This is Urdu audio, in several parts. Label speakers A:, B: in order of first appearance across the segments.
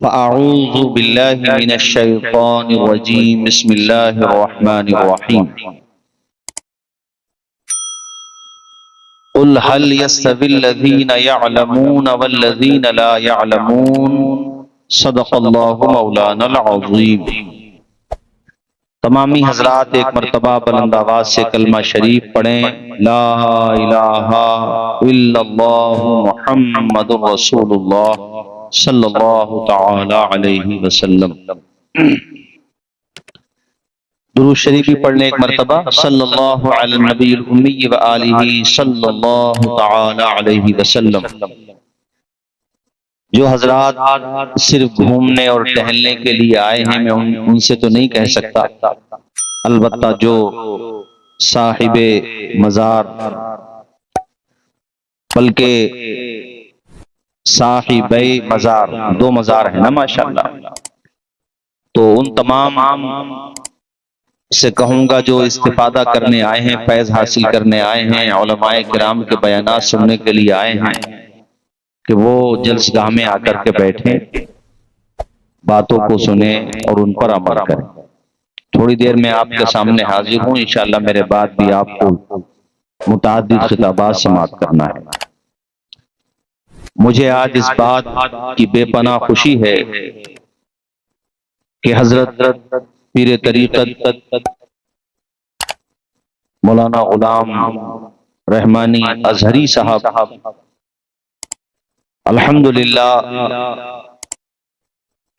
A: فأعوذ بالله من الشيطان الرجيم بسم الله الرحمن الرحيم قل هل يستوي الذين يعلمون والذين لا يعلمون صدق الله مولانا العظيم۔ تمامی حضرات ایک مرتبہ بلند آواز سے کلمہ شریف پڑھیں، لا الہ الا اللہ محمد رسول اللہ صلی اللہ تعالی علیہ وسلم۔ درود شریف بھی پڑھنے ایک مرتبہ، صلی اللہ علی النبی الامی وآلہ صلی اللہ تعالی علیہ وسلم۔ جو حضرات صرف گھومنے اور ٹہلنے کے لیے آئے ہیں، میں ان سے تو نہیں کہہ سکتا، البتہ جو صاحب مزار بلکہ صاحب مزار، دو مزار ہیں نا ماشاءاللہ، تو ان تمام سے کہوں گا جو استفادہ کرنے آئے ہیں، فیض حاصل کرنے آئے ہیں، علماء کرام کے بیانات سننے کے لیے آئے ہیں، کہ وہ جلسگاہ میں آ کر کے بیٹھیں، باتوں کو سنیں اور ان پر عمل کریں۔ تھوڑی دیر میں آپ کے سامنے حاضر ہوں، انشاءاللہ میرے بعد بھی آپ کو متعدد خطابات سماعت کرنا ہے۔ مجھے آج اس بات کی بے پناہ خوشی ہے کہ حضرت پیر طریقت مولانا غلام رحمانی ازہری صاحب الحمدللہ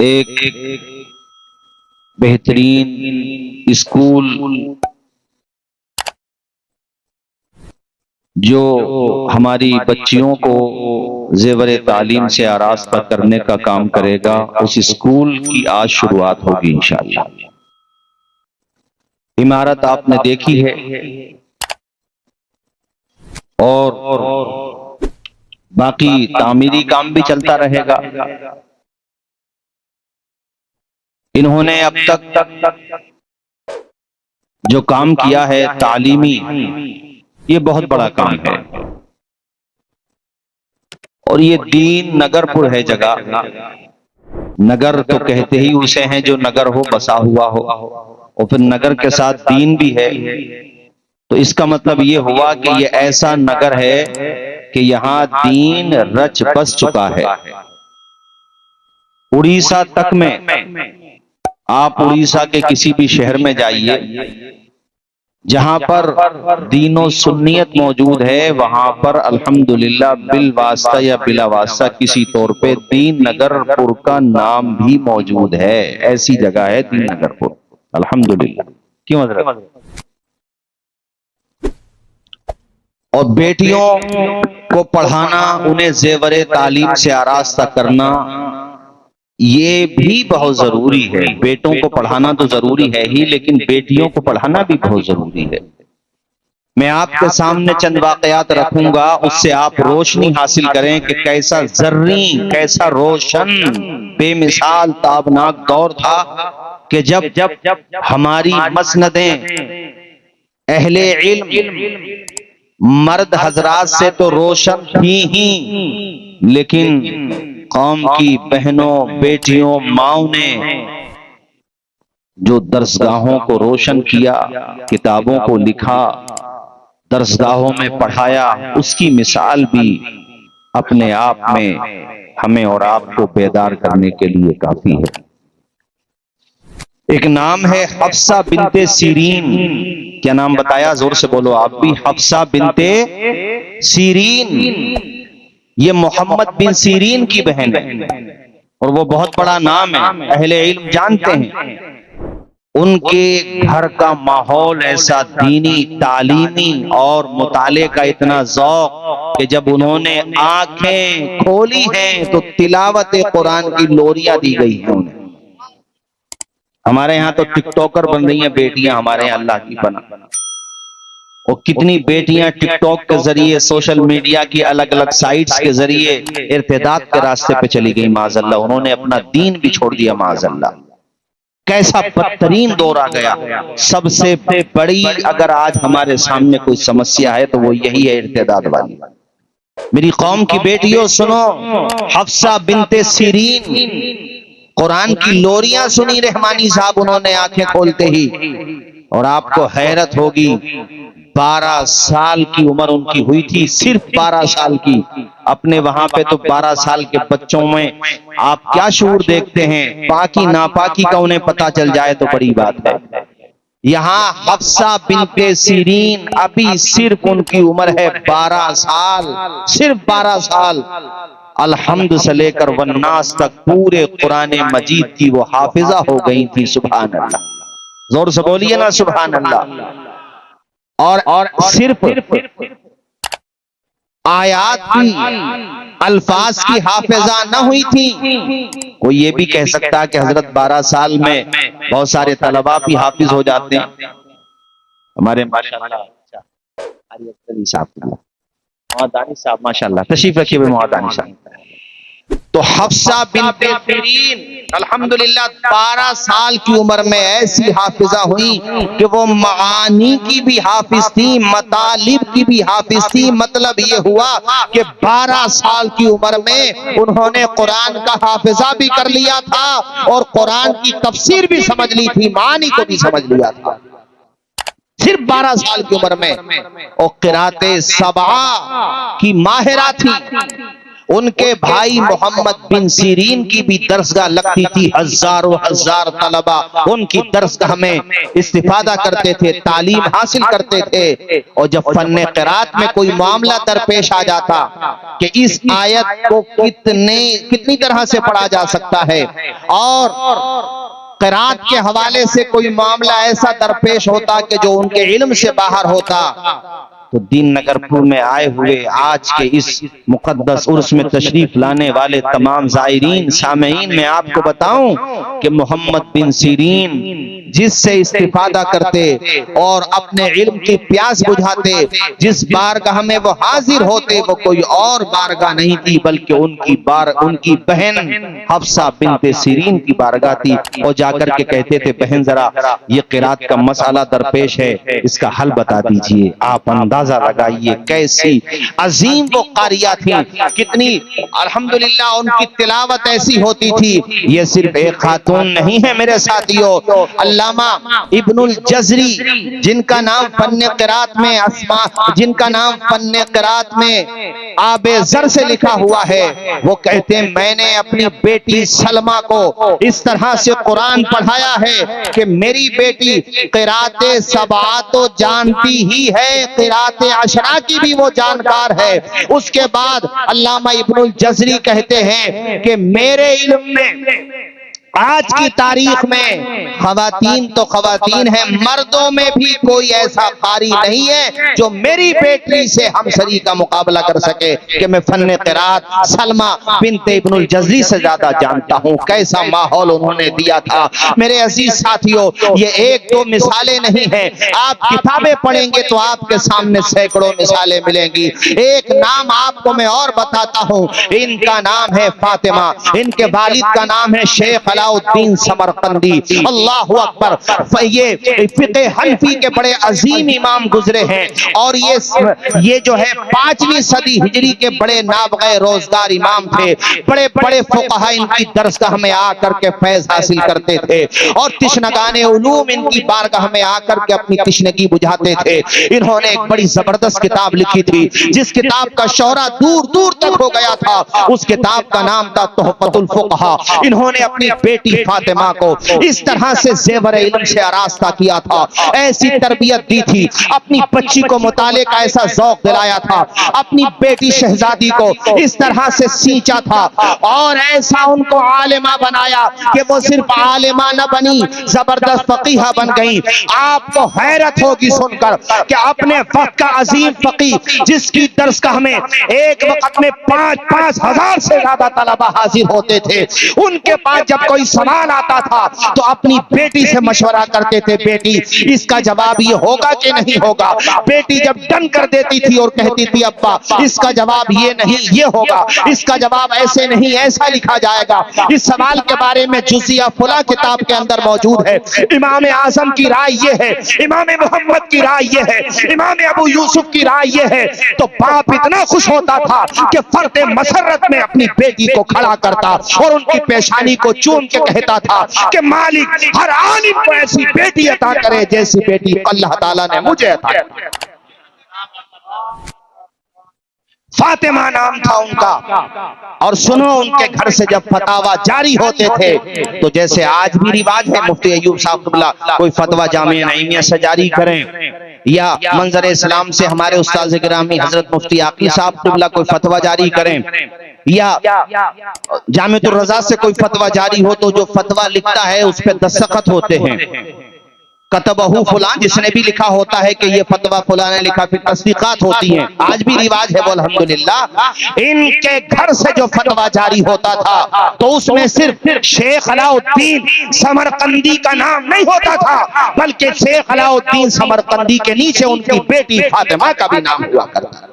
A: ایک بہترین اسکول جو ہماری بچیوں کو زیور تعلیم سے آراستہ کرنے کا کام کرے گا، اس اسکول کی آج شروعات ہوگی انشاءاللہ۔ عمارت آپ نے دیکھی ہے اور باقی تعمیری کام بھی چلتا رہے گا۔ انہوں نے اب تک جو کام کیا ہے تعلیمی، یہ بہت بڑا کام ہے، اور یہ دین نگر پور ہے جگہ۔ نگر تو کہتے ہی اسے ہیں جو نگر ہو، بسا ہوا ہو، اور پھر نگر کے ساتھ دین بھی ہے، تو اس کا مطلب یہ ہوا کہ یہ ایسا نگر ہے کہ یہاں دین رچ بس چکا ہے۔ اڑیسہ تک میں، آپ اڑیسہ کے کسی بھی شہر میں جائیے، جہاں پر دین و سنیت موجود ہے، وہاں پر الحمدللہ بالواسطہ یا بلا واسطہ کسی طور پہ دین نگر پور کا نام بھی موجود ہے۔ ایسی جگہ ہے دین نگر پور، الحمدللہ۔ کیوں حضرت؟ اور بیٹیوں کو پڑھانا، انہیں زیور تعلیم سے آراستہ کرنا، یہ بھی بہت ضروری ہے۔ بیٹوں کو پڑھانا تو ضروری ہے ہی، لیکن بیٹیوں کو پڑھانا بھی بہت ضروری ہے۔ میں آپ کے سامنے چند واقعات رکھوں گا، اس سے آپ روشنی حاصل کریں کہ کیسا زرین، کیسا روشن، بے مثال تابناک دور تھا کہ جب ہماری مسندیں اہل علم مرد حضرات سے تو روشن تھی ہی، لیکن قوم کی بہنوں، بیٹیوں، ماؤں نے جو درسگاہوں کو روشن کیا، کتابوں کو لکھا، درسگاہوں میں پڑھایا، اس کی مثال بھی اپنے آپ میں ہمیں اور آپ کو بیدار کرنے کے لیے کافی ہے۔ ایک نام ہے حفصہ بنت سیرین۔ کیا نام بتایا؟ زور سے بولو آپ بھی۔ حفصہ بنت سیرین، یہ محمد بن سیرین کی بہن ہے، اور وہ بہت بڑا نام ہے، اہل علم جانتے ہیں۔ ان کے گھر کا ماحول ایسا دینی، تعلیمی اور مطالعے کا اتنا ذوق کہ جب انہوں نے آنکھیں کھولی ہیں تو تلاوت قرآن کی لوریاں دی گئی ہیں انہیں۔ ہمارے یہاں تو ٹک ٹاکر بن رہی ہیں بیٹیاں، ہمارے یہاں اللہ کی پناہ، اور کتنی بیٹیاں ٹک ٹاک کے ذریعے، سوشل میڈیا کی الگ الگ سائٹس کے ذریعے ارتداد کے راستے پہ چلی گئی معاذ اللہ۔ انہوں نے اپنا دین بھی چھوڑ دیا معاذ اللہ۔ کیسا بدترین دور آ گیا۔ سب سے بڑی اگر آج ہمارے سامنے کوئی سمسیا ہے تو وہ یہی ہے، ارتداد والی۔ میری قوم کی بیٹیوں سنو، حفصہ بنت سیرین قرآن کی لوریاں سنی رحمانی صاحب انہوں نے آنکھیں کھولتے ہی، اور آپ کو حیرت ہوگی 12 سال کی عمر ان کی ہوئی تھی، صرف 12 سال کی۔ اپنے وہاں پہ تو 12 سال کے بچوں میں آپ کیا شعور دیکھتے ہیں، پاکی ناپاکی کا انہیں پتا چل جائے تو بڑی بات ہے۔ یہاں حفصہ بنت سیرین ابھی صرف ان کی عمر ہے 12 سال، صرف 12 سال۔ الحمد سے لے کر والناس تک پورے قرآن مجید کی وہ حافظہ ہو گئی تھی، سبحان اللہ، زور سے بولیے نا سبحان اللہ۔ اور صرف آیات کی، الفاظ کی حافظہ نہ ہوئی تھی۔ کوئی یہ بھی کہہ سکتا کہ حضرت 12 سال میں بہت سارے طلباء بھی حافظ ہو جاتے ہیں۔ ہمارے موادانی صاحب ماشاءاللہ تشریف رکھیے ہوئے، موادانی صاحب۔ تو حفصہ بنت سیرین الحمدللہ 12 سال کی عمر میں ایسی حافظہ ہوئی کہ وہ معانی کی بھی حافظ تھی، مطالب کی بھی حافظ تھی۔ مطلب یہ ہوا کہ 12 سال کی عمر میں انہوں نے قرآن کا حافظہ بھی کر لیا تھا اور قرآن کی تفسیر بھی سمجھ لی تھی، معانی کو بھی سمجھ لیا تھا، صرف 12 سال کی عمر میں۔ اور قرات سبعہ کی ماہرہ تھی۔ ان کے بھائی محمد بن سیرین کی بھی درسگاہ لگتی تھی، ہزاروں ہزار طلباء ان کی درسگاہ میں استفادہ کرتے تھے، تعلیم حاصل کرتے تھے۔ اور جب فن قرات میں کوئی معاملہ درپیش آ جاتا کہ اس آیت کو کتنی طرح سے پڑھا جا سکتا ہے، اور قرات کے حوالے سے کوئی معاملہ ایسا درپیش ہوتا کہ جو ان کے علم سے باہر ہوتا، تو دین نگر پور میں آئے ہوئے آج کے اس مقدس عرس میں تشریف لانے والے تمام زائرین سامعین، میں آپ کو بتاؤں کہ محمد بن سیرین جس سے استفادہ کرتے اور اپنے علم کی پیاس بجھاتے، جس بارگاہ میں وہ حاضر ہوتے، وہ کوئی اور بارگاہ نہیں تھی بلکہ ان کی بہن حفصہ بنت سیرین کی بارگاہ تھی۔ اور جا کر کے کہتے تھے، بہن ذرا یہ قرات کا مسئلہ درپیش ہے، اس کا حل بتا دیجئے۔ آپ اندازہ لگائیے کیسی عظیم وہ قاریہ تھی، کتنی الحمدللہ ان کی تلاوت ایسی ہوتی تھی۔ یہ صرف ایک خاتون نہیں ہے میرے ساتھیوں، علامہ ابن الجزری جن کا نام فن قرات میں جن کا نام فن قرات میں آب زر سے لکھا ہوا ہے، وہ کہتے ہیں میں نے اپنی بیٹی سلمہ کو اس طرح سے قرآن پڑھایا ہے کہ میری بیٹی قرات سبعہ تو جانتی ہی ہے، قرات عشرہ کی بھی وہ جانکار ہے۔ اس کے بعد علامہ ابن الجزری کہتے ہیں کہ میرے علم میں آج کی تاریخ میں خواتین تو خواتین ہیں، مردوں میں بھی کوئی ایسا قاری نہیں ہے جو میری بیٹی سے ہمسری کا مقابلہ کر سکے کہ میں فن قرات سلمہ بنت ابن الجزری سے زیادہ جانتا ہوں۔ کیسا ماحول انہوں نے دیا تھا میرے عزیز ساتھیوں، یہ ایک دو مثالیں نہیں ہیں، آپ کتابیں پڑھیں گے تو آپ کے سامنے سینکڑوں مثالیں ملیں گی۔ ایک نام آپ کو میں اور بتاتا ہوں، ان کا نام ہے فاطمہ، ان کے والد کا نام ہے شیخ الدین سمرقندی، اللہ اکبر۔ یہ فقہ حنفی کے بڑے عظیم امام گزرے ہیں، اور یہ جو ہے 5ویں صدی ہجری کے بڑے نابغہ روزگار امام تھے۔ بڑے بڑے فقہاء ان کی درسگاہ میں آ کر کے فیض حاصل کرتے تھے، اور تشنگان علوم ان کی بارگاہ میں آ کر کے اپنی تشنگی بجھاتے تھے۔ انہوں نے ایک بڑی زبردست کتاب لکھی تھی، جس کتاب کا شہرہ دور دور تک ہو گیا تھا، اس کتاب کا نام تھا تحفۃ الفقہاء۔ انہوں نے اپنی بیٹی فاطمہ کو اس طرح سے زیور علم سے آراستہ کیا تھا، ایسی تربیت دی تھی، اپنی بچی کو مطالعے کا ایسا ذوق دلایا تھا، اپنی بیٹی شہزادی کو اس طرح سے سینچا تھا، اور ایسا ان کو عالمہ بنایا کہ وہ صرف عالمہ نہ بنی، زبردست فقیہہ بن گئی۔ آپ کو حیرت ہوگی سن کر کہ اپنے وقت کا عظیم فقیہ جس کی درسگاہ میں ایک وقت میں 5,000 سے زیادہ طلبہ حاضر ہوتے تھے، ان کے پاس جب کوئی سوال آتا تھا تو اپنی بیٹی سے مشورہ کرتے تھے، بیٹی اس کا جواب یہ ہوگا کہ نہیں ہوگا؟ بیٹی جب ڈن کر دیتی تھی اور کہتی تھی ابا اس کا جواب یہ نہیں یہ ہوگا، اس کا جواب ایسے نہیں ایسا لکھا جائے گا، اس سوال کے بارے میں جزیہ فلاں کتاب کے اندر موجود ہے، امام اعظم کی رائے یہ ہے، امام محمد کی رائے یہ ہے، امام ابو یوسف کی رائے یہ ہے، تو باپ اتنا خوش ہوتا تھا کہ فرد مسرت میں اپنی بیٹی کو کھڑا کرتا اور ان کی پیشانی کو چوم کے کہتا تھا کہ مالک ہر عالم کو ایسی بیٹی عطا کرے جیسی بیٹی اللہ تعالیٰ نے مجھے عطا کی۔ فاطمہ نام تھا ان کا، اور سنو ان کے گھر سے جب فتاوا جاری ہوتے تھے تو جیسے آج بھی رواج ہے مفتی ایوب صاحب قبلہ کوئی فتوا جامعہ نعیمیہ سے جاری کریں، یا منظر اسلام سے ہمارے استاذ گرامی حضرت مفتی عاقل صاحب قبلہ کوئی فتوا جاری کریں، یا جامعۃ الرضا سے کوئی فتوا جاری ہو تو جو فتوا لکھتا ہے اس پہ دستخط ہوتے ہیں، کتبہ فلان جس نے بھی لکھا ہوتا ہے کہ یہ فتویٰ فلان نے لکھا، پھر تصدیقات ہوتی ہیں، آج بھی رواج ہے الحمدللہ۔ ان کے گھر سے جو فتویٰ جاری ہوتا تھا تو اس میں صرف شیخ علاء الدین سمرقندی کا نام نہیں ہوتا تھا، بلکہ شیخ علاء الدین سمرقندی کے نیچے ان کی بیٹی فاطمہ کا بھی نام ہوا کرتا تھا۔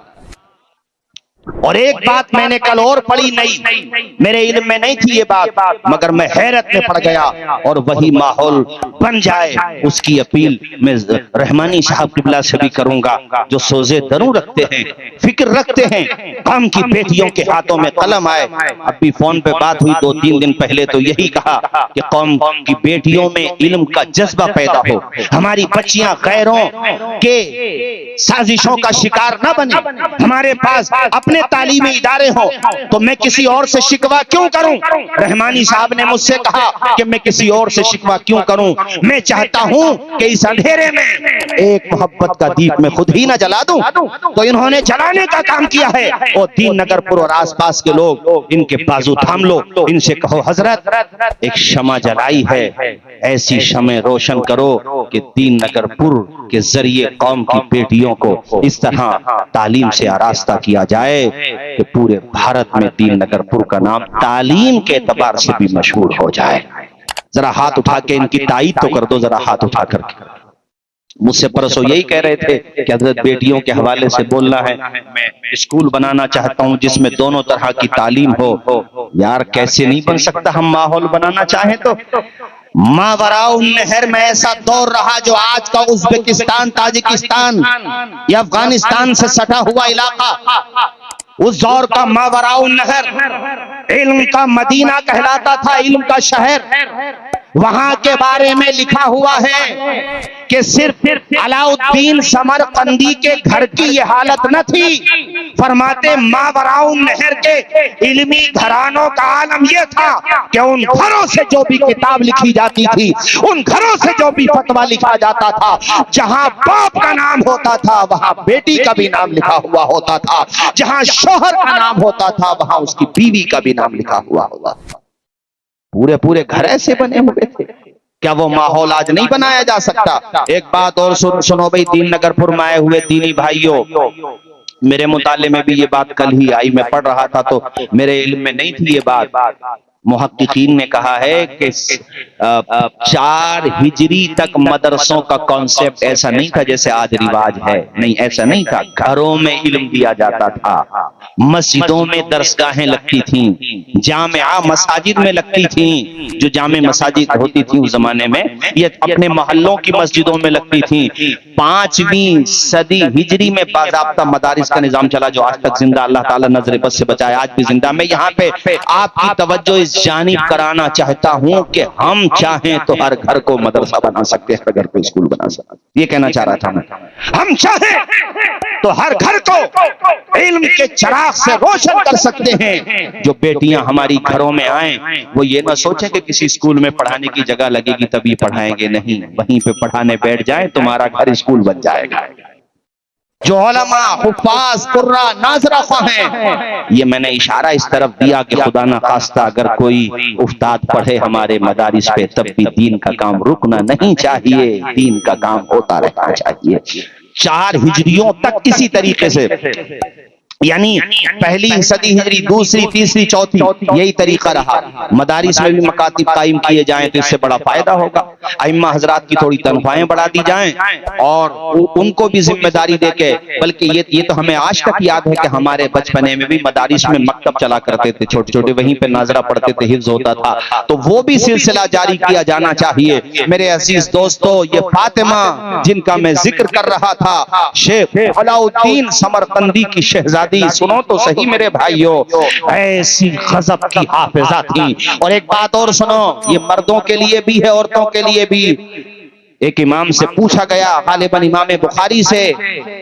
A: اور ایک بات میں نے کل اور پڑھی، نہیں میرے علم میں نہیں تھی یہ بات، مگر میں حیرت میں پڑ گیا، اور وہی ماحول بن جائے اس کی اپیل میں رحمانی صاحب قبلہ سے بھی کروں گا، جو سوزے دروں رکھتے ہیں، فکر رکھتے ہیں، قوم کی بیٹیوں کے ہاتھوں میں قلم آئے۔ اب بھی فون پہ بات ہوئی 2-3 دن پہلے تو یہی کہا کہ قوم کی بیٹیوں میں علم کا جذبہ پیدا ہو، ہماری بچیاں غیروں کے سازشوں کا شکار نہ بنے، ہمارے پاس اپنے تعلیمی ادارے ہوں تو میں کسی اور سے شکوہ کیوں کروں؟ رحمانی صاحب نے مجھ سے کہا کہ میں کسی اور سے شکوہ کیوں کروں، میں چاہتا ہوں کہ اس اندھیرے میں ایک محبت کا دیپ میں خود ہی نہ جلا دوں، تو انہوں نے جلانے کا کام کیا ہے۔ اور دین نگر پور اور آس پاس کے لوگ ان کے بازو تھام لو، ان سے کہو حضرت ایک شمع جلائی ہے، ایسی شمع روشن کرو کہ دین نگر پور کے ذریعے قوم کی بیٹیوں کو اس طرح تعلیم سے آراستہ کیا جائے کہ پورے بھارت میں دین نگر پور کا نام تعلیم کے اعتبار سے بھی مشہور ہو جائے۔ ذرا ہاتھ اٹھا کے ان کی تائید تو کر دو، ذرا ہاتھ اٹھا کر کے۔ مجھ سے پرسوں یہی کہہ رہے تھے کہ حضرت بیٹیوں کے حوالے سے بولنا ہے، میں اسکول بنانا چاہتا ہوں جس میں دونوں طرح کی تعلیم ہو۔ یار کیسے نہیں بن سکتا، ہم ماحول بنانا چاہیں تو۔ ماوراء النہر میں ایسا دور رہا جو آج کا ازبکستان، تاجکستان یا افغانستان سے سٹا ہوا علاقہ، اس دور کا ماوراء النہر علم کا مدینہ کہلاتا تھا، علم کا شہر۔ وہاں کے بارے میں لکھا ہوا ہے کہ صرف علاء الدین سمرقندی کے گھر کی یہ حالت نہ تھی، فرماتے ماوراء النہر کے علمی گھرانوں کا عالم یہ تھا کہ ان گھروں سے جو بھی کتاب لکھی جاتی تھی، ان گھروں سے جو بھی فتویٰ لکھا جاتا تھا، جہاں باپ کا نام ہوتا تھا وہاں بیٹی کا بھی نام لکھا ہوا ہوتا تھا، جہاں شوہر کا نام ہوتا تھا وہاں اس کی بیوی کا بھی نام لکھا ہوا ہوتا تھا۔ پورے گھر ایسے بنے ہوئے تھے، کیا وہ ماحول آج نہیں بنایا جا سکتا؟ ایک بات اور سنو بھائی، دین نگر پور میں آئے ہوئے دینی بھائیوں، میرے مطالعے میں بھی یہ بات کل ہی آئی، میں پڑھ رہا تھا تو میرے علم میں نہیں تھی یہ بات۔ محققین نے کہا ہے کہ 4 ہجری تک مدرسوں کا کانسیپٹ ایسا نہیں تھا جیسے آج رواج ہے، نہیں ایسا نہیں تھا، گھروں میں علم دیا جاتا تھا، مسجدوں میں درسگاہیں لگتی تھیں، جامعہ مساجد میں لگتی تھیں، جو جامع مساجد ہوتی تھیں اس زمانے میں یہ اپنے محلوں کی مسجدوں میں لگتی تھیں۔ 5ویں صدی ہجری میں باضابطہ مدارس کا نظام چلا جو آج تک زندہ، اللہ تعالیٰ نظر بد سے بچائے، آج بھی زندہ۔ میں یہاں پہ آپ کی توجہ اس جانب کرانا چاہتا ہوں کہ ہم چاہیں تو ہر گھر کو مدرسہ بنا سکتے ہیں، ہر گھر کو اسکول بنا سکتے ہیں، یہ کہنا چاہ رہا تھا میں۔ ہم چاہیں تو ہر گھر کو علم کے چراغ سے روشن کر سکتے ہیں۔ جو بیٹیاں ہماری گھروں میں آئیں وہ یہ نہ سوچیں کہ کسی اسکول میں پڑھانے کی جگہ لگے گی تبھی پڑھائیں گے، نہیں، وہیں پہ پڑھانے بیٹھ جائیں تمہارا گھر اسکول بن جائے گا۔ جو علماء، حفاظ، قراء، ناظرہ خواہ ہیں، یہ میں نے اشارہ اس طرف دیا کہ خدا نہ خواستہ اگر کوئی افتاد پڑھے ہمارے مدارس پہ تب بھی دین کا کام رکنا نہیں چاہیے، دین کا کام ہوتا رہنا چاہیے۔ 4 ہجریوں تک اسی طریقے سے، یعنی پہلی صدی ہجری، دوسری، تیسری، چوتھی، یہی طریقہ رہا۔ مدارس میں بھی مکاتب قائم کیے جائیں تو اس سے بڑا فائدہ ہوگا۔ ائمہ حضرات کی تھوڑی تنخواہیں بڑھا دی جائیں اور ان کو بھی ذمہ داری دے کے، بلکہ یہ تو ہمیں آج تک یاد ہے کہ ہمارے بچپنے میں بھی مدارس میں مکتب چلا کرتے تھے چھوٹے چھوٹے، وہیں پہ ناظرہ پڑھتے تھے، حفظ ہوتا تھا، تو وہ بھی سلسلہ جاری کیا جانا چاہیے۔ میرے عزیز دوستو، یہ فاطمہ جن کا میں ذکر کر رہا تھا، شیخ علاء الدین سمرقندی کی شہزادی، سنو تو صحیح میرے بھائیوں، ایسی غضب کی حافظہ تھی۔ اور ایک بات اور سنو، یہ مردوں کے لیے بھی ہے عورتوں کے لیے بھی۔ ایک امام سے پوچھا گیا، غالباً امام بخاری سے،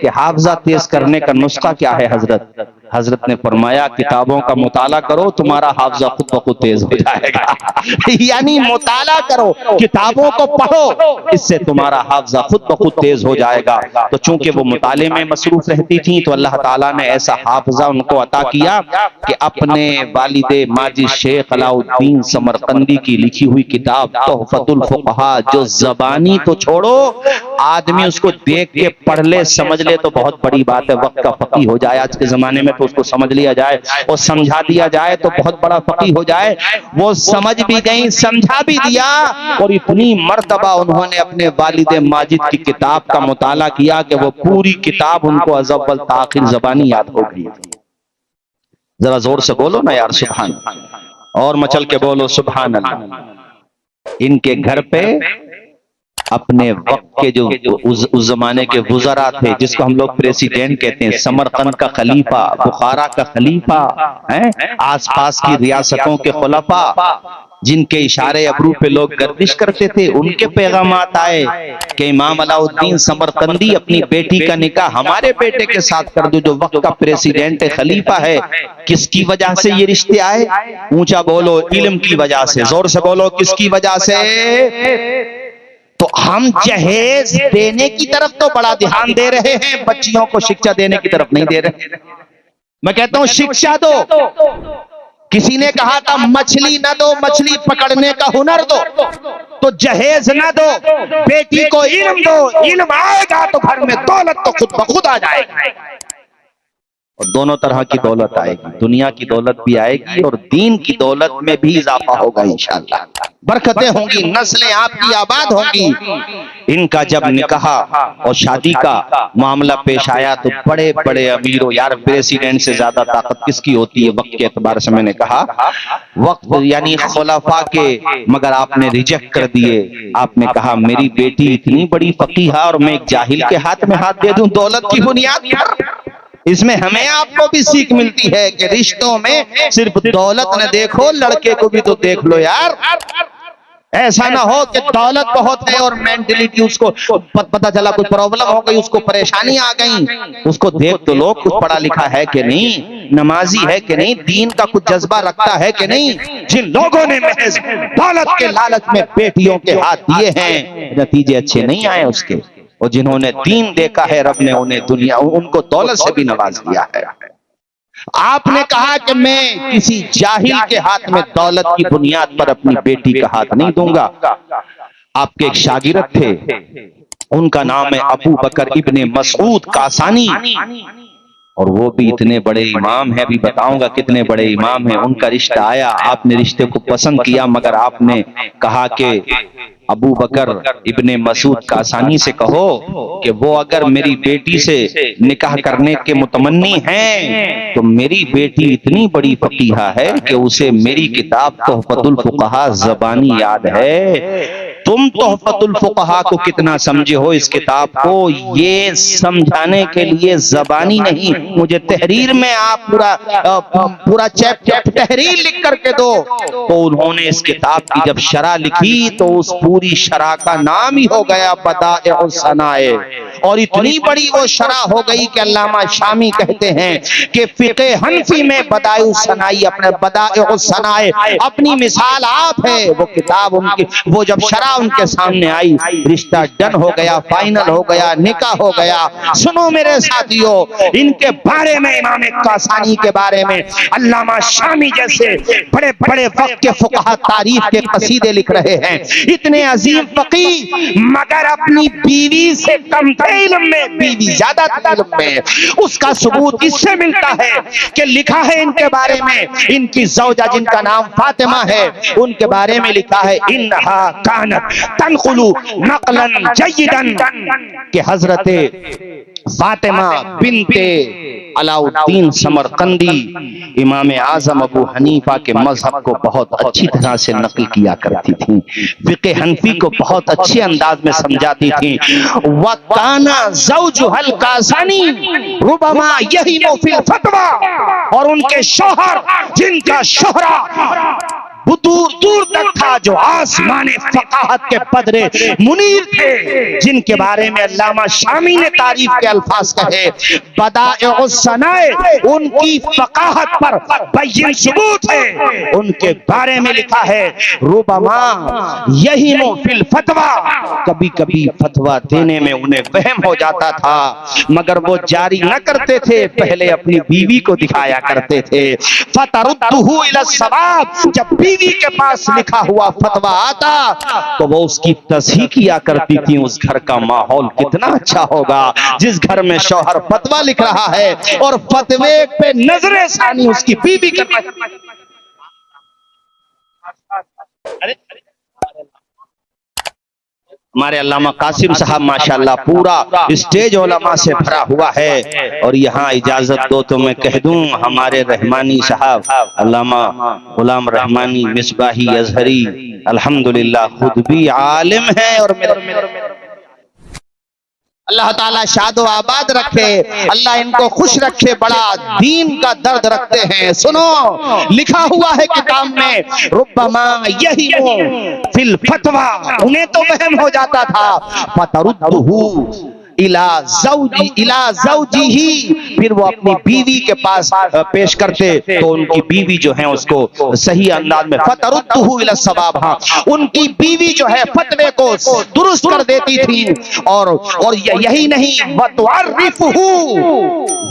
A: کہ حافظہ تیز کرنے کا نسخہ کیا ہے حضرت؟ حضرت نے فرمایا کتابوں کا مطالعہ کرو، تمہارا حافظہ خود بخود تیز ہو جائے گا۔ یعنی مطالعہ کرو، کتابوں کو پڑھو، اس سے تمہارا حافظہ خود بخود تیز ہو جائے گا۔ تو چونکہ وہ مطالعے میں مصروف رہتی تھیں تو اللہ تعالیٰ نے ایسا حافظہ ان کو عطا کیا کہ اپنے والد ماجد شیخ علاء الدین سمرقندی کی لکھی ہوئی کتاب تحفۃ الفقہاء، جو زبانی تو چھوڑو، آدمی اس کو دیکھ کے پڑھ لے سمجھ لے تو بہت بڑی بات ہے، وقت کا فقیہ ہو جائے آج کے زمانے میں تو اس کو سمجھ لیا جائے اور سمجھا دیا جائے تو بہت بڑا فقیہ ہو جائے۔ وہ سمجھ بھی گئیں، سمجھا بھی دیا، اور اتنی مرتبہ انہوں نے اپنے والد ماجد کی کتاب کا مطالعہ کیا کہ وہ پوری کتاب ان کو از اول تا آخر زبانی یاد ہو گئی۔ ذرا زور سے بولو نا یار سبحان اللہ، اور مچل کے بولو سبحان اللہ۔ ان کے گھر پہ اپنے وقت کے جو اس زمانے کے وزراء تھے، جس کو ہم لوگ پریسیڈنٹ کہتے ہیں، سمرقند کا خلیفہ، بخارا کا خلیفہ، آس پاس کی ریاستوں کے خلفاء، جن کے اشارے ابرو پہ لوگ گردش کرتے تھے، ان کے پیغامات آئے کہ امام علاء الدین سمرقندی اپنی بیٹی کا نکاح ہمارے بیٹے کے ساتھ کر دو جو وقت کا پریسیڈنٹ خلیفہ ہے۔ کس کی وجہ سے یہ رشتے آئے؟ اونچا بولو، علم کی وجہ سے۔ زور سے بولو، کس کی وجہ سے؟ تو ہم جہیز دینے کی طرف تو بڑا دھیان دے رہے ہیں، بچیوں کو شکشا دینے کی طرف نہیں دے رہے۔ میں کہتا ہوں شکشا دو۔ کسی نے کہا تھا مچھلی نہ دو، مچھلی پکڑنے کا ہنر دو، تو جہیز نہ دو، بیٹی کو علم دو، علم آئے گا تو گھر میں دولت تو خود بخود آ جائے گی، اور دونوں طرح کی دولت آئے گی، دنیا کی دولت بھی آئے گی اور دین کی دولت میں بھی اضافہ ہوگا انشاءاللہ، برکتیں ہوں گی، نسلیں آپ کی آباد ہوں گی۔ ان کا جب نکاح اور شادی کا معاملہ پیش آیا تو بڑے بڑے امیروں، یار پریسیڈنٹ سے زیادہ طاقت کس کی ہوتی ہے وقت کے اعتبار سے؟ میں نے کہا وقت یعنی خلفاء کے، مگر آپ نے ریجیکٹ کر دیے۔ آپ نے کہا میری بیٹی اتنی بڑی فقیہہ اور میں ایک جاہل کے ہاتھ میں ہاتھ دے دوں دولت کی بنیاد پر؟ اس میں ہمیں آپ کو بھی سیکھ ملتی ہے کہ رشتوں میں صرف دولت نہ دیکھو، لڑکے کو بھی تو دیکھ لو یار۔ ایسا نہ ہو کہ دولت بہت ہے اور مینٹلٹی اس کو پتہ چلا کوئی پرابلم ہو گئی، اس کو پریشانی آ گئی، اس کو دیکھ تو لوگ کچھ پڑھا لکھا ہے کہ نہیں، نمازی ہے کہ نہیں، دین کا کچھ جذبہ رکھتا ہے کہ نہیں۔ جن لوگوں نے محض دولت کے لالچ میں بیٹیوں کے ہاتھ دیے ہیں، نتیجے اچھے نہیں آئے اس کے، اور جنہوں نے دین دیکھا ہے رب نے انہیں دنیا، ان کو دولت سے بھی نواز دیا ہے۔ آپ نے کہا کہ میں کسی جاہل کے ہاتھ میں دولت کی بنیاد پر اپنی بیٹی کا ہاتھ نہیں دوں گا۔ آپ کے ایک شاگرد تھے، ان کا نام ہے ابو بکر ابن مسعود کاسانی، اور وہ بھی اتنے بڑے امام ہیں، ابھی بتاؤں گا کتنے بڑے امام ہیں۔ ان کا رشتہ آیا، آپ نے رشتے کو پسند کیا، مگر آپ نے کہا کہ ابو بکر ابن مسعود کاسانی سے کہو کہ وہ اگر میری بیٹی سے نکاح کرنے کے متمنی ہیں تو میری بیٹی اتنی بڑی فقیہہ ہے کہ اسے میری کتاب تحفۃ الفقہاء زبانی یاد ہے۔ تم تحفۃ الفقہاء کو کتنا سمجھے ہو اس کتاب کو، یہ سمجھانے کے لیے زبانی نہیں، مجھے تحریر میں آپ پورا چیپٹر تحریر لکھ کر کے دو۔ تو انہوں نے اس کتاب کی جب شرح لکھی تو اس پوری شرح کا نام ہی ہو گیا بدائع الصنائع، اور اتنی بڑی وہ شرح ہو گئی کہ علامہ شامی کہتے ہیں کہ فقہ حنفی میں بدائع الصنائع، اپنے بدائع الصنائع اپنی مثال آپ ہے۔ وہ کتاب ان کی، وہ جب شرح ان کے سامنے آئی، رشتہ ڈن ہو گیا، فائنل ہو گیا، نکاح ہو گیا۔ سنو میرے ساتھیو، ان کے بارے میں، امام کاسانی کے بارے میں علامہ شامی جیسے بڑے بڑے وقت کے فقہاء تعریف کے قصیدے لکھ رہے ہیں۔ اتنے عظیم فقیہ مگر اپنی بیوی سے کم تھے علم میں، بیوی زیادہ تھی علم میں۔ اس کا ثبوت اس سے ملتا ہے کہ لکھا ہے ان کے بارے میں، ان کی زوجہ جن کا نام فاطمہ ہے، ان کے بارے میں لکھا ہے انہا کانت تنقل نقلا جیدا، کہ حضرت فاطمہ بنت علاء الدین سمرقندی امام اعظم ابو حنیفہ کے مذہب کو بہت اچھی طرح سے نقل کیا کرتی تھیں، فقہ حنفی کو بہت اچھے انداز میں سمجھاتی تھیں۔ وَكَانَ زَوْجُهَا الْقَاسَنِي رُبَمَا يَهِمُ فِي الْفَتْوَى، اور ان کے شوہر جن کا شہرہ دور دور تک تھا، جو آسمان فقاہت کے پدرے منیر تھے، جن کے بارے میں علامہ شامی نے تعریف کے الفاظ کہے، بدائع الصنائع، ان کی فقاہت پر بین ثبوت ہے۔ ان کے بارے میں لکھا ہے ربما یہم فی الفتوی، کبھی کبھی فتویٰ دینے میں انہیں وہم ہو جاتا تھا، مگر وہ جاری نہ کرتے تھے، پہلے اپنی بیوی کو دکھایا کرتے تھے۔ فتردہ الی الصواب، جب بیوی کے پاس لکھا ہوا فتویٰ آتا تو وہ اس کی تصحیح کیا کرتی تھی۔ اس گھر کا ماحول کتنا اچھا ہوگا جس گھر میں شوہر فتویٰ لکھ رہا ہے اور فتوے پہ نظر ثانی اس کی بیوی کر رہی ہے۔ ہمارے علامہ قاسم صاحب ماشاءاللہ پورا اسٹیج علماء سے بھرا ہوا ہے، اور یہاں اجازت دو تو میں کہہ دوں ہمارے رحمانی صاحب علامہ غلام رحمانی مصباحی ازہری الحمدللہ خود بھی عالم ہے، اور اللہ تعالیٰ شاد و آباد رکھے، اللہ ان کو خوش رکھے، بڑا دین کا درد رکھتے ہیں۔ سنو، لکھا ہوا ہے کتاب میں ربما یہم فی الفتوی، انہیں تو وہم ہو جاتا تھا، فتردہ الی زوجہ، پھر وہ اپنی بیوی کے پاس پیش کرتے تو ان کی بیوی جو ہے اس کو صحیح انداز میں فتردہ الی الصواب، ہاں ان کی بیوی جو ہے فتوے کو درست کر دیتی تھی، اور یہی نہیں وتعرفہ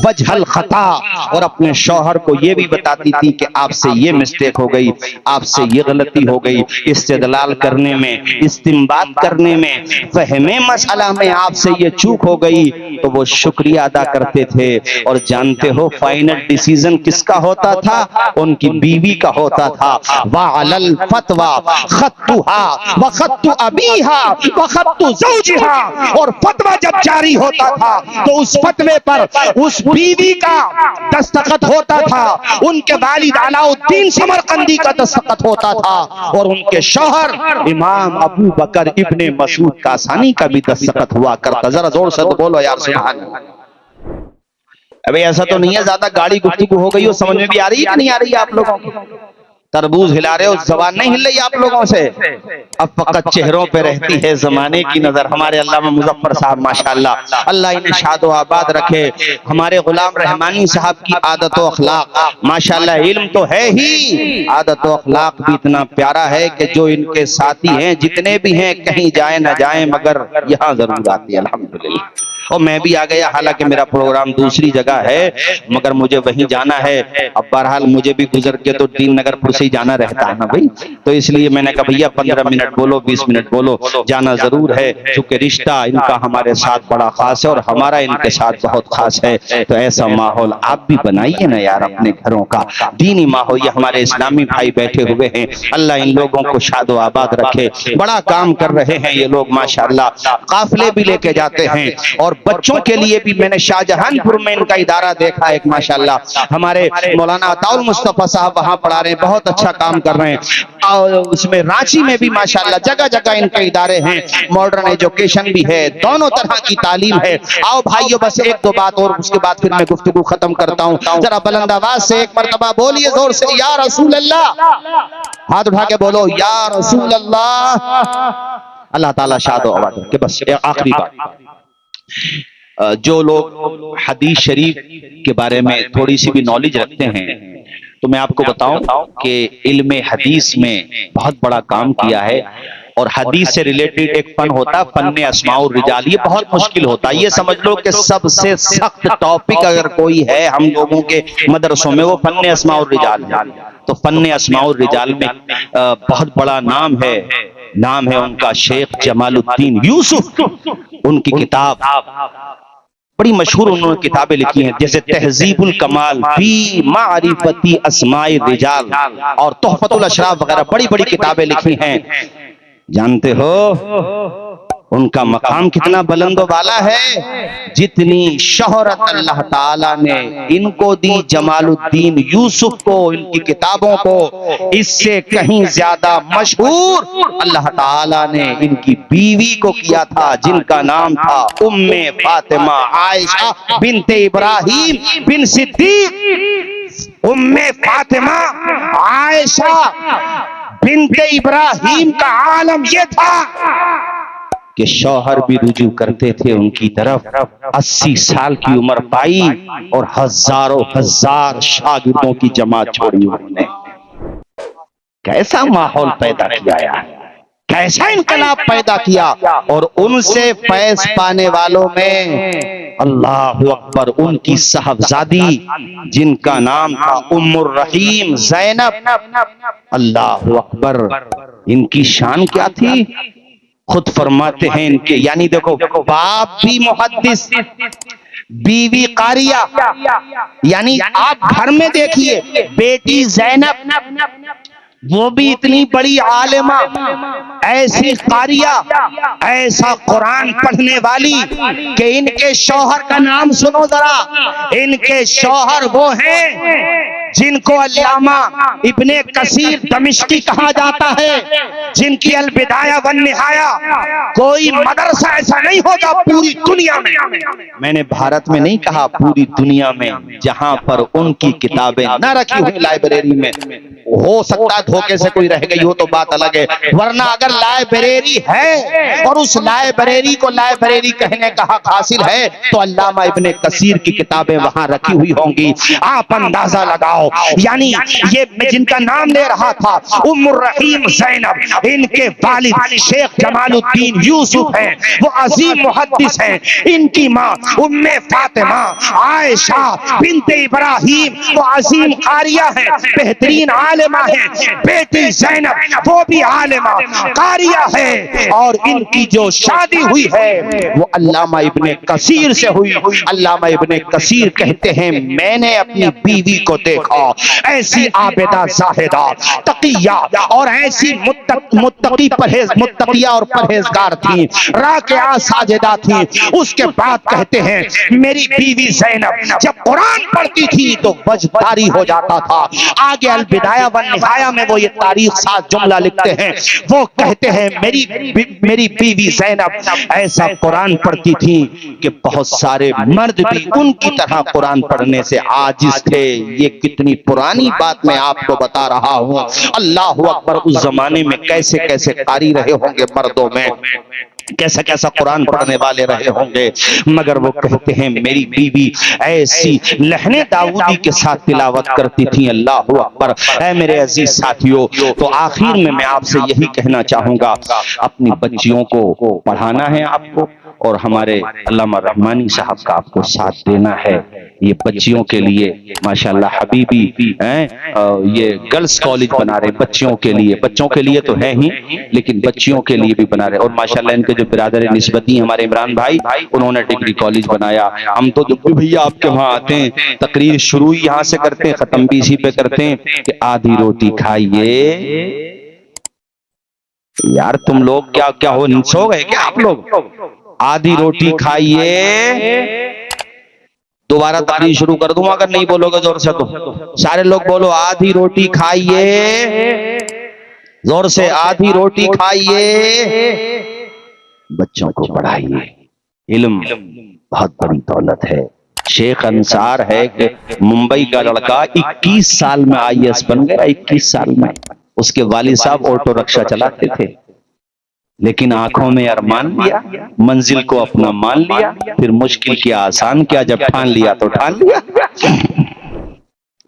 A: وجہ الخطا، اور اپنے شوہر کو یہ بھی بتاتی تھی کہ آپ سے یہ مسٹیک ہو گئی، آپ سے یہ غلطی ہو گئی، استدلال کرنے میں، استنباط کرنے میں، فہم مسئلہ میں آپ سے یہ چوک ہو گئی، تو وہ شکریہ ادا کرتے تھے۔ اور جانتے ہو فائنل ڈیسیژن کس کا ہوتا تھا؟ ان کی بیوی کا ہوتا تھا۔ وَعَلَى الْفَتْوَى خَطُّهَا وَخَطُّ أَبِيهَا وَخَطُّ زَوْجِهَا، اور فتویٰ جب جاری ہوتا تھا تو اس فتوے پر اس بیوی کا دستخط ہوتا تھا، ان کے والد علاء الدین سمرقندی کا دستخط ہوتا تھا، اور ان کے شوہر امام ابو بکر ابن مسعود کاسانی کا بھی دستخط ہوا کرتا۔ ذرا زور سے تو بولو یار سبحان اللہ۔ ابھی ایسا تو نہیں ہے زیادہ گاڑی گفتگو ہو گئی ہو، سمجھ میں بھی آ رہی ہے کہ نہیں آ رہی ہے آپ لوگوں کو؟ تربوز ہلا رہے ہو، زبان نہیں ہل رہی آپ لوگوں سے، اب فقط چہروں پہ رہتی ہے زمانے کی نظر۔ ہمارے علامہ مظفر صاحب ماشاءاللہ اللہ انہیں شاد و آباد رکھے، ہمارے غلام رحمانی صاحب کی عادت و اخلاق ماشاءاللہ، علم تو ہے ہی، عادت و اخلاق بھی اتنا پیارا ہے کہ جو ان کے ساتھی ہیں جتنے بھی ہیں کہیں جائیں نہ جائیں مگر یہاں ضرور آتی ہے الحمدللہ۔ اور میں بھی آ گیا، حالانکہ میرا پروگرام دوسری جگہ ہے مگر مجھے وہیں جانا ہے۔ اب بہرحال مجھے بھی گزر کے تو دین نگر پور سے ہی جانا رہتا ہے نا بھائی، تو اس لیے میں نے کہا بھیا 15 منٹ بولو 20 منٹ بولو، جانا ضرور ہے، کیونکہ رشتہ ان کا ہمارے ساتھ بڑا خاص ہے اور ہمارا ان کے ساتھ بہت خاص ہے۔ تو ایسا ماحول آپ بھی بنائیے نا یار اپنے گھروں کا، دینی ماحول۔ یہ ہمارے اسلامی بھائی بیٹھے ہوئے ہیں، اللہ ان لوگوں کو شاد و آباد رکھے، بڑا کام کر رہے ہیں یہ لوگ ماشاءاللہ، قافلے بھی لے کے جاتے ہیں، اور بچوں کے لیے بھی میں نے شاہجہان پور میں ان کا ادارہ دیکھا ایک ماشاءاللہ، ہمارے مولانا عطاء المصطفیٰ صاحب وہاں پڑھا رہے ہیں، بہت اچھا کام کر رہے ہیں، اور اس میں رانچی میں بھی ماشاءاللہ جگہ جگہ ان کے ادارے ہیں، ماڈرن ایجوکیشن بھی ہے، دونوں طرح کی تعلیم ہے۔ آؤ بھائیو بس ایک دو بات اور اس کے بعد پھر میں گفتگو ختم کرتا ہوں، ذرا بلند آواز سے ایک مرتبہ بولیے زور سے یا رسول اللہ، ہاتھ اٹھا کے بولو یا رسول اللہ۔ اللہ تعالیٰ شاد و آباد رکھے۔ بس آخری بات، جو لوگ حدیث شریف کے بارے میں تھوڑی سی بھی نالج رکھتے ہیں تو میں آپ کو بتاؤں کہ علم حدیث میں بہت بڑا کام کیا ہے، اور حدیث سے ریلیٹڈ ایک فن ہوتا ہے فن اسماء الرجال، یہ بہت مشکل ہوتا ہے۔ یہ سمجھ لو کہ سب سے سخت ٹاپک اگر کوئی ہے ہم لوگوں کے مدرسوں میں وہ فن اسماء الرجال ہے۔ تو فن اسماء الرجال میں بہت بڑا نام ہے نام ہے ان کا شیخ جمال الدین یوسف. ان کی کتاب بڑی مشہور، انہوں نے کتابیں لکھی ہیں جیسے تہذیب الکمال فی معرفتی اسماء الرجال اور تحفۃ الاشراف وغیرہ بڑی بڑی کتابیں لکھی ہیں. جانتے ہو ان کا مقام کتنا بلند و بالا ہے؟ جتنی شہرت اللہ تعالیٰ نے ان کو دی جمال الدین یوسف کو، ان کی کتابوں کو، اس سے کہیں زیادہ مشہور اللہ تعالیٰ نے ان کی بیوی کو کیا تھا، جن کا نام تھا ام فاطمہ عائشہ بنت ابراہیم بن صدیق. ام فاطمہ عائشہ بنت ابراہیم کا عالم یہ تھا کہ شوہر بھی رجوع کرتے تھے ان کی طرف. 80 سال کی عمر پائی اور ہزاروں ہزار شاگردوں کی جماعت چھوڑی انہوں نے. کیسا ماحول پیدا کیا ہے، کیسا انقلاب پیدا کیا. اور ان سے فیض پانے والوں میں اللہ اکبر ان کی صاحبزادی جن کا نام تھا ام الرحیم زینب. اللہ اکبر، ان کی شان کیا تھی؟ خود فرماتے ہیں ان کے، یعنی دیکھو باپ بھی محدث، بیوی قاریہ، یعنی آپ گھر میں دیکھیے بیٹی زینب وہ بھی اتنی بڑی عالمہ، ایسی قاریہ، ایسا قرآن پڑھنے والی کہ ان کے شوہر کا نام سنو ذرا. ان کے شوہر وہ ہیں جن کو علامہ ابن کثیر دمشقی کہا جاتا ہے، جن کی البدایہ والنہایہ کوئی مدرسہ ایسا نہیں ہوگا پوری دنیا میں، میں نے بھارت میں نہیں کہا، پوری دنیا میں، جہاں پر ان کی کتابیں نہ رکھی ہوئی لائبریری میں. ہو سکتا ہے دھوکے سے کوئی رہ گئی ہو تو بات الگ ہے، ورنہ اگر لائبریری ہے اور اس لائبریری کو لائبریری کہنے کا حق حاصل ہے تو علامہ ابن کثیر کی کتابیں وہاں رکھی ہوئی ہوں گی. آپ اندازہ لگاؤ، یعنی یہ میں جن کا نام لے رہا تھا ام الرحیم زینب، ان کے والد شیخ جمال الدین یوسف ہیں، وہ عظیم محدث ہیں. ان کی ماں ام فاطمہ عائشہ بنت ابراہیم وہ عظیم قاریہ ہیں، بہترین عالمہ ہیں. بیٹی زینب وہ بھی عالمہ قاریہ ہے، اور ان کی جو شادی ہوئی ہے وہ علامہ ابن کثیر سے ہوئی. علامہ ابن کثیر کہتے ہیں میں نے اپنی بیوی کو دیکھا، ایسی عابدہ زاہدہ تقیہ اور ایسی متقیہ اور پرہیزگار تھی، راکعہ ساجدہ تھی. اس کے بعد کہتے ہیں میری بیوی زینب جب قرآن پڑھتی تھی تو وجداری ہو جاتا تھا. آگے البدایہ والنہایہ میں وہ یہ تاریخ ساز جملہ لکھتے ہیں، وہ کہتے ہیں میری بیوی زینب ایسا قرآن پڑھتی تھی کہ بہت سارے مرد بھی ان کی طرح قرآن پڑھنے سے عاجز تھے. یہ کتنی پرانی بات میں آپ کو بتا رہا ہوں. اللہ اکبر، اس زمانے میں کیسے کیسے قاری رہے ہوں گے مردوں میں، کیسا کیسا قرآن پڑھنے والے رہے ہوں گے. مگر وہ کہتے ہیں میری بیوی ایسی لہن داؤدی کے ساتھ تلاوت کرتی تھی. اللہ اکبر. اے میرے عزیز ساتھیوں، تو آخر میں آپ سے یہی کہنا چاہوں گا، اپنی بچیوں کو پڑھانا ہے آپ کو، اور ہمارے علامہ رحمانی صاحب کا آپ کو ساتھ دینا ہے. یہ بچیوں کے لیے ماشاءاللہ حبیبی یہ گرلز کالج بنا رہے، بچیوں کے لیے، بچوں کے لیے تو ہے ہی لیکن بچیوں کے لیے بھی بنا رہے. اور ماشاءاللہ ان کے جو برادر نسبتی ہمارے عمران بھائی، انہوں نے ڈگری کالج بنایا. ہم تو جب بھی بھیا آپ کے وہاں آتے ہیں تقریر شروع یہاں سے کرتے ہیں، ختم بھی اسی پہ کرتے ہیں کہ آدھی روٹی کھائیے. یار تم لوگ کیا ہو، سو گئے کیا آپ لوگ؟ آدھی روٹی کھائیے. دوبارہ تقریر شروع کر دوں اگر نہیں بولو گے زور سے تو. سارے لوگ بولو آدھی روٹی کھائیے، زور سے آدھی روٹی کھائیے. بچوں کو پڑھائیے. علم بہت بڑی دولت ہے. شیخ انصار ہے کہ ممبئی کا لڑکا 21 سال میں IAS بن گیا. 21 سال میں. اس کے والد صاحب آٹو رکشہ چلاتے تھے، لیکن آنکھوں میں ارمان لیا، منزل کو اپنا مان لیا، پھر مشکل کیا آسان کیا، جب ٹھان لیا تو ٹھان لیا.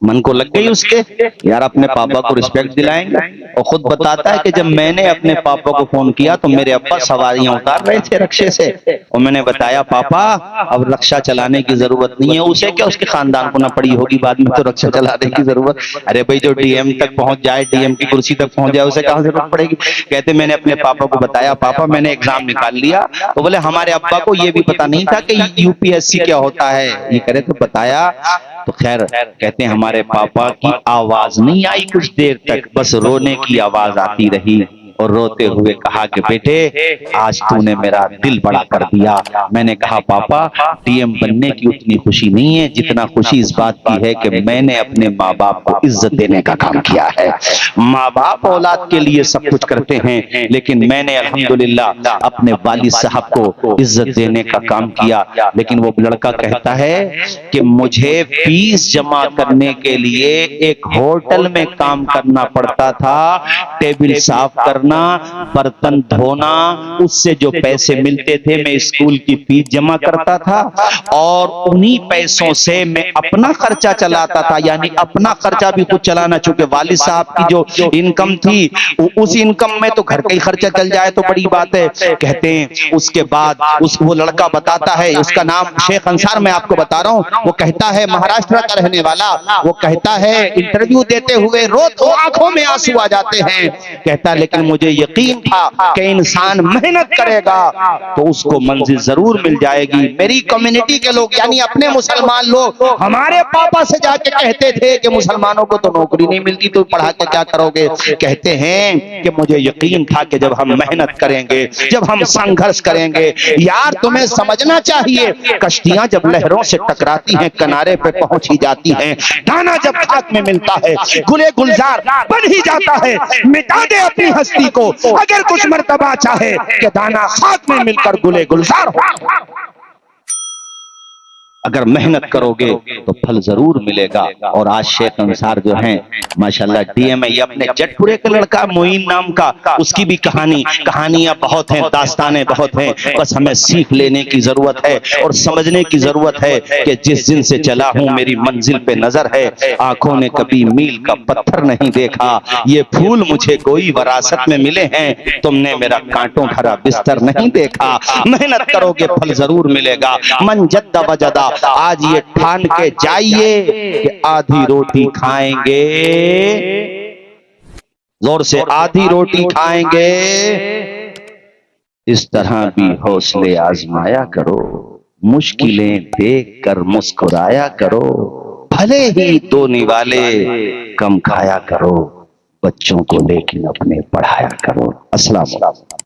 A: من کو لگ گئی اس کے یار اپنے پاپا کو رسپیکٹ دلائیں گے. اور خود بتاتا ہے کہ جب میں نے اپنے پاپا کو فون کیا تو میرے ابا سواریاں اتار رہے تھے رکشے سے, اور میں نے بتایا پاپا اب رکشہ چلانے کی ضرورت نہیں ہے, اسے کیا اس کے خاندان کو نہ پڑی ہوگی بعد میں تو رکشہ چلانے کی ضرورت. ارے بھائی جو ڈی ایم تک پہنچ جائے, ڈی ایم کی کرسی تک پہنچ جائے, اسے کہاں ضرورت پڑے گی. کہتے میں نے اپنے پاپا کو بتایا پاپا میں نے ایگزام نکال لیا. تو بولے ہمارے ابا کو یہ بھی پتا نہیں تھا کہ یو پی ایس سی کیا ہوتا ہے. یہ کرے تو بتایا. تو خیر کہتے ہیں ہمارے پاپا کی آواز نہیں آئی کچھ دیر تک, بس رونے کی آواز آتی رہی, اور روتے ہوئے کہا کہ بیٹے آج تو نے میرا دل بڑا کر دیا. میں نے کہا پاپا ڈی ایم بننے کی اتنی خوشی نہیں ہے جتنا خوشی اس بات کی ہے کہ میں نے اپنے ماں باپ کو عزت دینے کا کام کیا ہے. ماں باپ اولاد کے لیے سب کچھ کرتے ہیں, لیکن میں نے الحمدللہ اپنے والد صاحب کو عزت دینے کا کام کیا. لیکن وہ لڑکا کہتا ہے کہ مجھے فیس جمع کرنے کے لیے ایک ہوٹل میں کام کرنا پڑتا تھا, ٹیبل صاف کرنا, برتن دھونا, اس سے جو پیسے ملتے تھے میں اسکول کی فیس جمع کرتا تھا, اور انہی پیسوں سے میں اپنا خرچہ چلاتا تھا. یعنی اپنا خرچہ بھی خود چلانا, چونکہ والد صاحب کی جو انکم تھی اس انکم میں تو گھر کا ہی خرچہ چل جائے تو بڑی بات ہے. کہتے ہیں اس کے بعد وہ لڑکا بتاتا ہے, اس کا نام شیخ انصار میں آپ کو بتا رہا ہوں, وہ کہتا ہے مہاراشٹر کا رہنے والا, وہ کہتا ہے انٹرویو دیتے ہوئے رو تو آنکھوں میں آنسو آ جاتے ہیں. کہتا لیکن مجھے یقین تھا کہ انسان محنت کرے گا تو اس کو منزل ضرور مل جائے گی. میری کمیونٹی کے لوگ یعنی اپنے مسلمان لوگ ہمارے پاپا سے جا کے کہتے تھے کہ مسلمانوں کو تو نوکری نہیں ملتی تو پڑھا کے کیا کرو گے. کہتے ہیں کہ مجھے یقین تھا کہ جب ہم محنت کریں گے, جب ہم سنگھرش کریں گے, یار تمہیں سمجھنا چاہیے کشتیاں جب لہروں سے ٹکراتی ہیں کنارے پہ پہنچ ہی جاتی ہیں, دانا جب خاک میں ملتا ہے گلے گلزار بن ہی جاتا ہے. مٹا دے اپنی ہستی کو اگر کچھ مرتبہ چاہے کہ دانا خاک میں مل کر گلے گلزار ہو. اگر محنت کرو گے تو پھل ضرور ملے گا. اور آج شیخ انصار جو ہیں ماشاءاللہ ڈی ایم ہے, یہ اپنے جٹ پورے کا لڑکا معین نام کا, اس کی بھی کہانیاں بہت ہیں, داستانیں بہت ہیں, بس ہمیں سیکھ لینے کی ضرورت ہے اور سمجھنے کی ضرورت ہے کہ جس دن سے چلا ہوں میری منزل پہ نظر ہے, آنکھوں نے کبھی میل کا پتھر نہیں دیکھا, یہ پھول مجھے کوئی وراثت میں ملے ہیں, تم نے میرا کانٹوں بھرا بستر نہیں دیکھا. محنت کرو گے پھل ضرور ملے گا. من جد وجدہ, آج یہ ٹھان کے جائیے کہ آدھی روٹی کھائیں گے, زور سے آدھی روٹی کھائیں گے. اس طرح بھی حوصلے آزمایا کرو, مشکلیں دیکھ کر مسکرایا کرو, بھلے ہی دو نوالے کم کھایا کرو, بچوں کو لیکن اپنے پڑھایا کرو. السلام علیکم.